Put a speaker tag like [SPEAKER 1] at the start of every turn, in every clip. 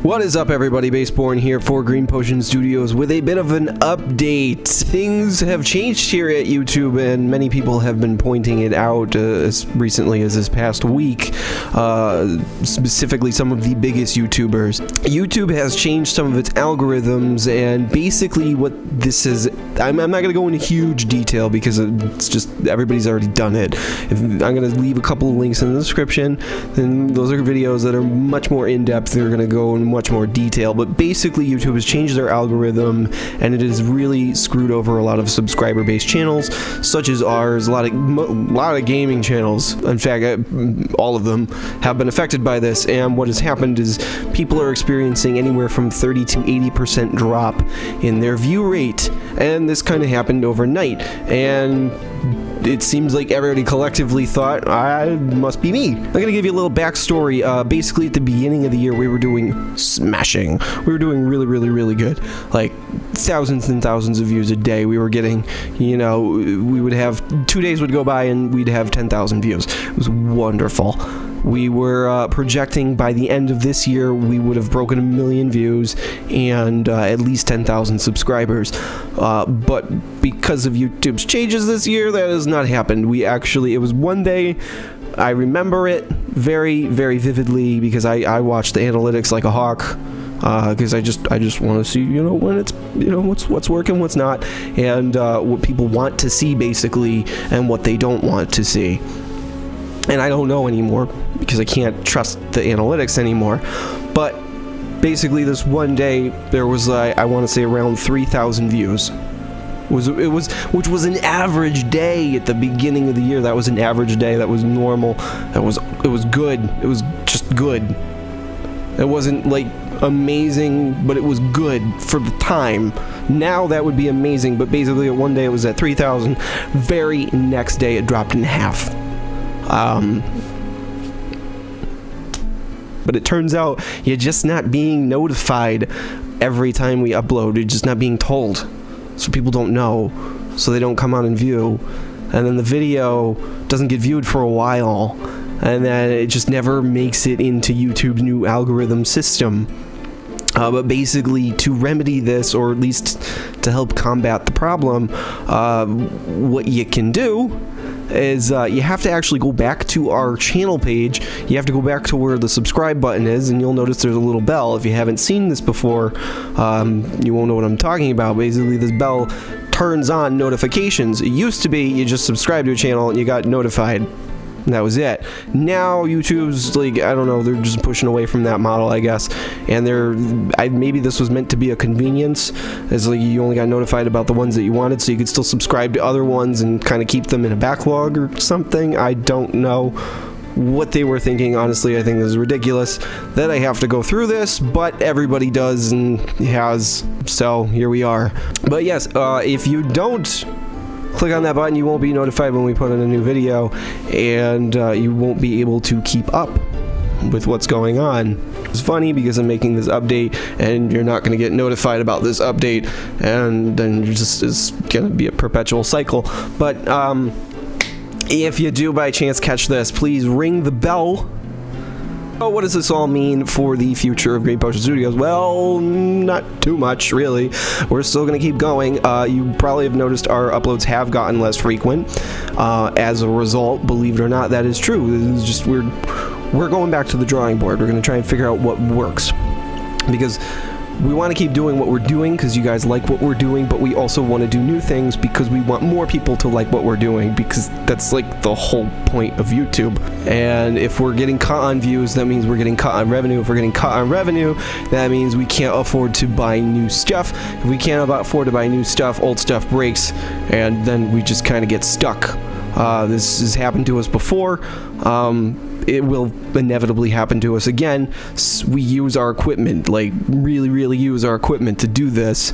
[SPEAKER 1] What is up, everybody? Baseborn here for Green Potion Studios with a bit of an update. Things have changed here at YouTube, and many people have been pointing it out as recently as this past week. Specifically, some of the biggest YouTubers. YouTube has changed some of its algorithms, and basically what this is, I'm not going to go into huge detail because it's just everybody's already done it. I'm going to leave a couple of links in the description, and those are videos that are much more in-depth. They're going to go in much more detail, but basically YouTube has changed their algorithm, and it has really screwed over a lot of subscriber-based channels, such as ours. A lot of gaming channels, in fact, all of them have been affected by this. And what has happened is people are experiencing anywhere from 30 to 80% drop in their view rate, and this kind of happened overnight. And it seems like everybody collectively thought, it must be me. I'm gonna give you a little backstory. Basically, at the beginning of the year, we were doing smashing. We were doing really good. Like, thousands and thousands of views a day. We were getting, we would have, 2 days would go by and we'd have 10,000 views. It was wonderful. We were projecting by the end of this year we would have broken 1 million views and at least 10,000 subscribers. But because of YouTube's changes this year, that has not happened. It was one day, I remember it very vividly because I watched the analytics like a hawk. Because I just want to see, when it's, what's working, what's not, and what people want to see basically, and what they don't want to see. And I don't know anymore because I can't trust the analytics anymore. But basically, this one day there was, I want to say, around 3,000 views. Which was an average day at the beginning of the year. That was an average day. That was normal. It was good. It was just good. It wasn't like amazing, but it was good for the time. Now that would be amazing, but basically one day it was at 3,000. Very next day it dropped in half. But it turns out you're just not being notified every time we upload. You're just not being told. So people don't know. So they don't come on and view. And then the video doesn't get viewed for a while. And then it just never makes it into YouTube's new algorithm system. But basically, to remedy this, or at least to help combat the problem, what you can do is you have to actually go back to our channel page. You have to go back to where the subscribe button is, and you'll notice there's a little bell. If you haven't seen this before, you won't know what I'm talking about. Basically, this bell turns on notifications. It used to be you just subscribed to a channel and you got notified. And that was it. Now YouTube's like, I don't know, they're just pushing away from that model, I guess. And maybe this was meant to be a convenience. It's like you only got notified about the ones that you wanted, so you could still subscribe to other ones and kind of keep them in a backlog or something. I don't know what they were thinking. Honestly, I think this is ridiculous that I have to go through this, but everybody does and has, so here we are. But yes, if you don't click on that button, you won't be notified when we put in a new video, and you won't be able to keep up with what's going on. It's funny because I'm making this update and you're not going to get notified about this update, and then it's going to be a perpetual cycle. But if you do by chance catch this, please ring the bell. Oh, what does this all mean for the future of Green Potion Studios? Well, not too much, really. We're still going to keep going. You probably have noticed our uploads have gotten less frequent. As a result, believe it or not, that is true. It's just we're going back to the drawing board. We're going to try and figure out what works. Because we want to keep doing what we're doing because you guys like what we're doing, but we also want to do new things because we want more people to like what we're doing, because that's like the whole point of YouTube. And if we're getting cut on views, that means we're getting cut on revenue. If we're getting cut on revenue, that means we can't afford to buy new stuff. If we can't afford to buy new stuff, old stuff breaks, and then we just kind of get stuck. This has happened to us before. It will inevitably happen to us again. We use our equipment, like really use our equipment to do this.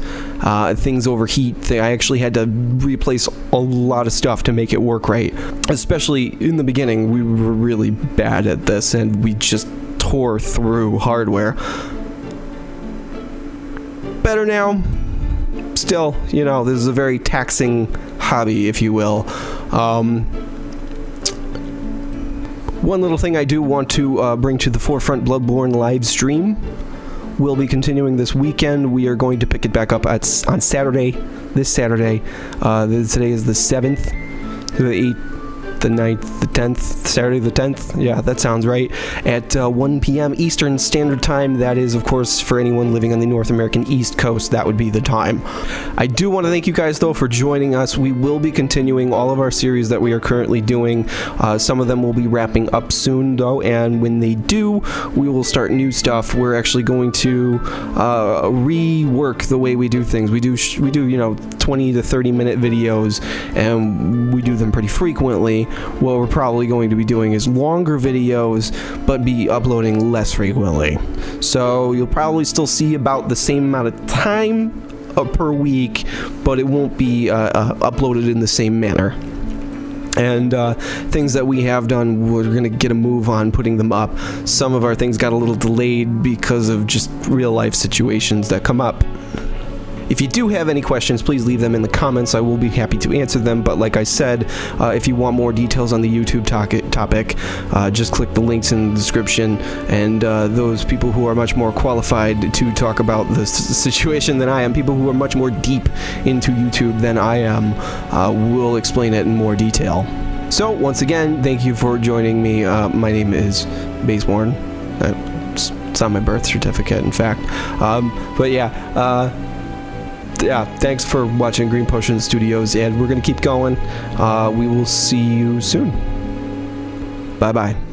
[SPEAKER 1] Things overheat. I actually had to replace a lot of stuff to make it work right. Especially in the beginning, we were really bad at this, and we just tore through hardware. Better now. Still, this is a very taxing hobby, if you will. One little thing I do want to bring to the forefront: BLOODBORNE live stream will be continuing this weekend. We are going to pick it back up on Saturday, this Saturday. Today is the 7th, the 8th, the 9th, the 10th, Saturday the 10th, yeah, that sounds right, at 1 p.m. Eastern Standard Time. That is, of course, for anyone living on the North American East Coast, that would be the time. I do want to thank you guys, though, for joining us. We will be continuing all of our series that we are currently doing. Some of them will be wrapping up soon, though, and when they do, we will start new stuff. We're actually going to rework the way we do things. We do 20 to 30 minute videos, and we do them pretty frequently. What we're probably going to be doing is longer videos, but be uploading less frequently. So you'll probably still see about the same amount of time per week, but it won't be uploaded in the same manner. And things that we have done, we're going to get a move on putting them up. Some of our things got a little delayed because of just real life situations that come up. If you do have any questions, please leave them in the comments. I will be happy to answer them. But like I said, if you want more details on the YouTube topic, just click the links in the description. And those people who are much more qualified to talk about the situation than I am, people who are much more deep into YouTube than I am, will explain it in more detail. So once again, thank you for joining me. My name is Baseborn. It's on my birth certificate, in fact. But yeah. Thanks for watching Green Potion Studios, and we're going to keep going. We will see you soon. Bye-bye.